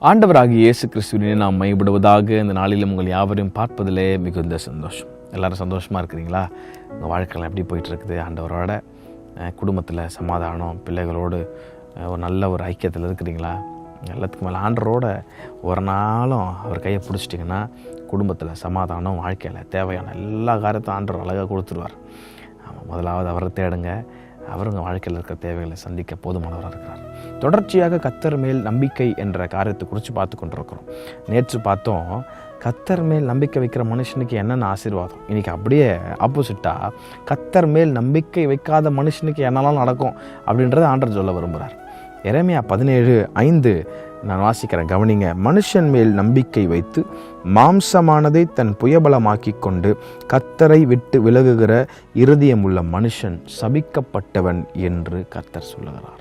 ஆண்டவராகிய இயேசு கிறிஸ்துவினை நாம் மையப்படுவதாக இந்த நாளிலும் உங்கள் யாவரையும் பார்ப்பதிலே மிகுந்த சந்தோஷம். எல்லோரும் சந்தோஷமாக இருக்கிறீங்களா? உங்கள் வாழ்க்கையில் எப்படி போயிட்டுருக்குது? ஆண்டவரோட குடும்பத்தில் சமாதானம், பிள்ளைகளோடு ஒரு நல்ல ஒரு ஐக்கியத்தில் இருக்கிறீங்களா? எல்லாத்துக்கு மேலே ஆண்டவரோட ஒரு நாளும் அவர் கையை பிடிச்சிட்டிங்கன்னா குடும்பத்தில் சமாதானம், வாழ்க்கையில் தேவையான எல்லா காரியத்தையும் ஆண்டவர் அழகாக கொடுத்துருவார். முதலாவது அவரை தேடுங்க. அவர் உங்கள் வாழ்க்கையில் இருக்கிற தேவைகளை சந்திக்க போதுமானவராக இருக்கிறார். தொடர்ச்சியாக கர்த்தர் மேல் நம்பிக்கை என்ற காரியத்தை குறித்து பார்த்து கொண்டிருக்கிறோம். நேற்று பார்த்தோம், கர்த்தர் மேல் நம்பிக்கை வைக்கிற மனுஷனுக்கு என்னென்ன ஆசீர்வாதம். இன்றைக்கி அப்படியே ஆப்போசிட்டாக கர்த்தர் மேல் நம்பிக்கை வைக்காத மனுஷனுக்கு என்னெல்லாம் நடக்கும் அப்படின்றத ஆண்டவர் சொல்ல விரும்புகிறார். எரேமியா 17:5 நான் வாசிக்கிறேன், கவனிங்க. மனுஷன் மேல் நம்பிக்கை வைத்து மாம்சமானதை தன் புயபலமாக்கி கொண்டு கர்த்தரை விட்டு விலகுகிற இருதயமுள்ள மனுஷன் சபிக்கப்பட்டவன் என்று கர்த்தர் சொல்லுகிறார்.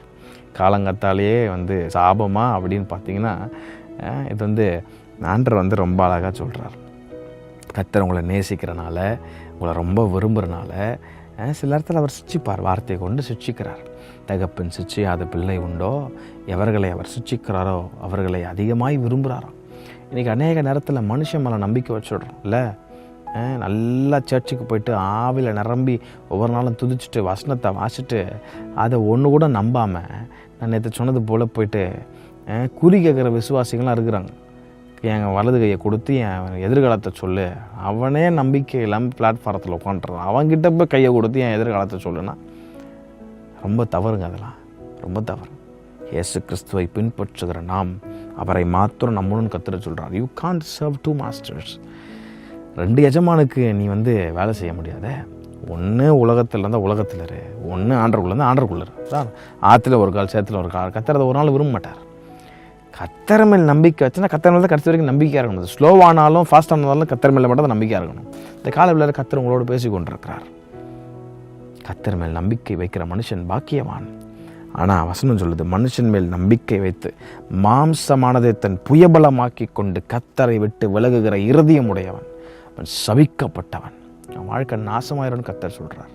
காலங்கத்தாலேயே சாபமா அப்படின்னு பார்த்தீங்கன்னா, இது ஆண்டவர் ரொம்ப அழகாக சொல்கிறார். கர்த்தர் உங்களை நேசிக்கிறனால, உங்களை ரொம்ப விரும்புகிறனால சில நேரத்தில் அவர் சிச்சிப்பார், வார்த்தையை கொண்டு சிச்சிக்கிறார். தகப்பன் சிச்சியாத பிள்ளை உண்டோ? எவர்களை அவர் சிச்சிக்கிறாரோ அவர்களை அதிகமாய் விரும்புகிறாரோ. இன்றைக்கி அநேக நேரத்தில் மனுஷன் மேலே நம்பிக்கை வச்சுடுறோம் இல்லை? நல்லா சர்ச்சுக்கு போயிட்டு ஆவியில் நிரம்பி ஒவ்வொரு நாளும் துதிச்சுட்டு வசனத்தை வாசிட்டு அதை ஒன்று கூட நம்பாமல், நான் நேற்று சொன்னது போல் போயிட்டு குறி கேட்குற விசுவாசிகள்லாம் இருக்கிறாங்க. என் வலது கையை கொடுத்து என் எதிர்காலத்தை சொல்லு, அவனே நம்பிக்கை இல்லாமல் பிளாட்ஃபாரத்தில் உட்காந்துறான். அவன்கிட்ட போய் கையை கொடுத்து என் எதிர்காலத்தை சொல்லுன்னா ரொம்ப தவறுங்க. அதெல்லாம் ரொம்ப தவறு. இயேசு கிறிஸ்துவை பின்பற்றுகிற நாம் அவரை மாத்திரம் நம்மளும் கத்துற சொல்கிறார். You can't serve two masters. 2 எஜமானுக்கு நீ வேலை செய்ய முடியாத. ஒன்று உலகத்தில் இருந்தால் உலகத்தில் இரு, ஒன்று ஆண்டருக்குள்ளே இருந்தால் ஆண்டருக்குள்ளே இரு. ஆற்றுல ஒரு கால், சேத்துல ஒரு கால். கத்துறதை ஒரு நாள் விரும்ப மாட்டார். கர்த்தர் மேல் நம்பிக்கை வச்சுன்னா கர்த்தர் மேலே தான் கடைசி வரைக்கும் நம்பிக்கையாக இருக்கணும். ஸ்லோவானாலும் ஃபாஸ்ட்டாக இருந்தாலும் கர்த்தர் மேலே மட்டும் தான் நம்பிக்கையாக இருக்கணும். இந்த காலவில் கர்த்தர் உங்களோடு பேசி கொண்டிருக்கிறார். கர்த்தர் மேல் நம்பிக்கை வைக்கிற மனுஷன் பாக்கியவான். ஆனால் வசனம் சொல்லுது, மனுஷன் மேல் நம்பிக்கை வைத்து மாம்சமானதை தன் புயபலமாக்கி கொண்டு கர்த்தரை விட்டு விலகுகிற இருதயம் உடையவன் அவன் சபிக்கப்பட்டவன். வாழ்க்கை நாசமாயிரம்னு கர்த்தர் சொல்கிறார்.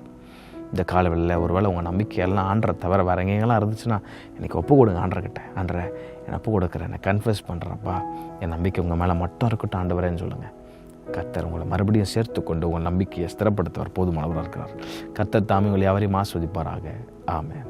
இந்த காலவெளியில் ஒருவேளை உங்கள் நம்பிக்கையெல்லாம் ஆண்டரை தவிர வேறு எங்கெங்கெல்லாம் இருந்துச்சுன்னா இன்றைக்கி ஒப்பு கொடுங்க ஆண்டர்கிட்ட. ஆண்டரை என்னை ஒப்பு கொடுக்குறேன், என்னை கன்ஃபஸ் பண்ணுறப்பா, என் நம்பிக்கை உங்கள் மேலே மட்டும் இருக்கட்டும் ஆண்டவரேன்னு சொல்லுங்கள். கர்த்தர் உங்களை மறுபடியும் சேர்த்து கொண்டு உங்கள் நம்பிக்கையை ஸ்திரப்படுத்துவார். போதுமானவராக இருக்கிறார். கர்த்தர் தாமே உங்களை யாவரையும் ஆஸ்வதிப்பாராக. ஆமென்.